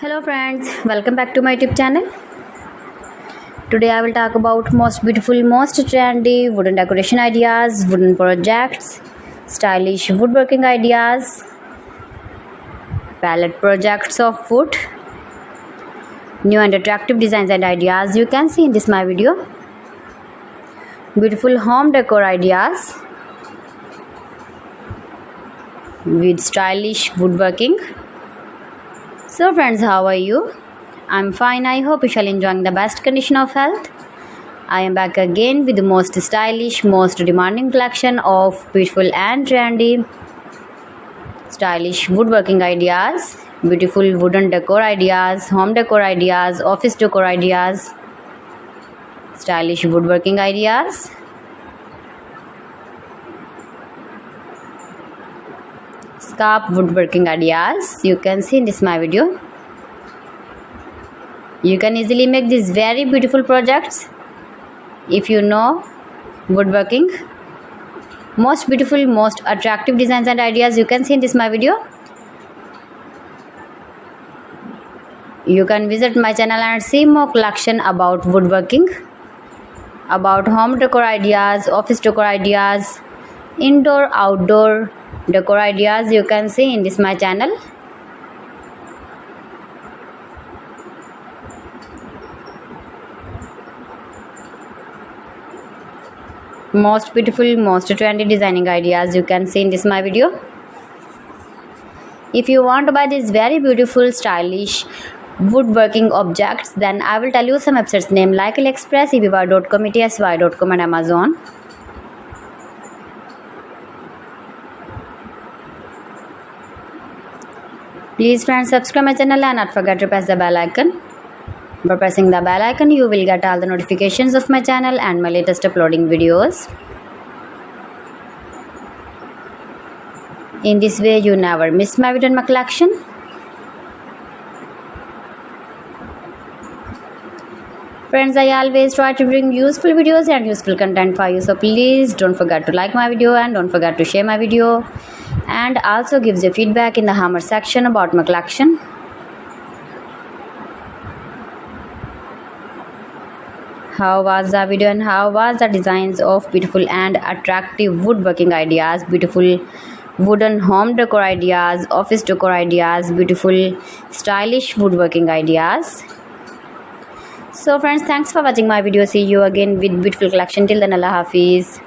Hello friends, welcome back to my YouTube channel. Today I will talk about most beautiful, most trendy wooden decoration ideas, wooden projects, stylish woodworking ideas, palette projects of wood, new and attractive designs and ideas you can see in this my video. Beautiful home decor ideas with stylish woodworking. So friends, how are you? I'm fine. I hope you shall enjoying the best condition of health. I am back again with the most stylish, most demanding collection of beautiful and trendy stylish woodworking ideas, beautiful wooden decor ideas, home decor ideas, office decor ideas, stylish woodworking ideas, scarf woodworking ideas you can see in this my video. You can easily make these very beautiful projects if you know woodworking. Most beautiful, most attractive designs and ideas you can see in this my video. You can visit my channel and see more collection about woodworking, about home decor ideas, office decor ideas, indoor outdoor decor ideas you can see in this my channel. Most beautiful, most trendy designing ideas you can see in this my video. If you want to buy these very beautiful stylish woodworking objects, then I will tell you some websites name like AliExpress, eBay.com, ETSY.com and Amazon. Please friends, subscribe my channel and not forget to press the bell icon. By pressing the bell icon, you will get all the notifications of my channel and my latest uploading videos. In this way, you never miss my video and my collection. Friends, I always try to bring useful videos and useful content for you. So please don't forget to like my video and don't forget to share my video. And also gives your feedback in the hammer section about my collection. How was the video and how was the designs of beautiful and attractive woodworking ideas, beautiful wooden home decor ideas, office decor ideas, beautiful stylish woodworking ideas. So friends, thanks for watching my video. See you again with beautiful collection. Till then, Allah Hafiz.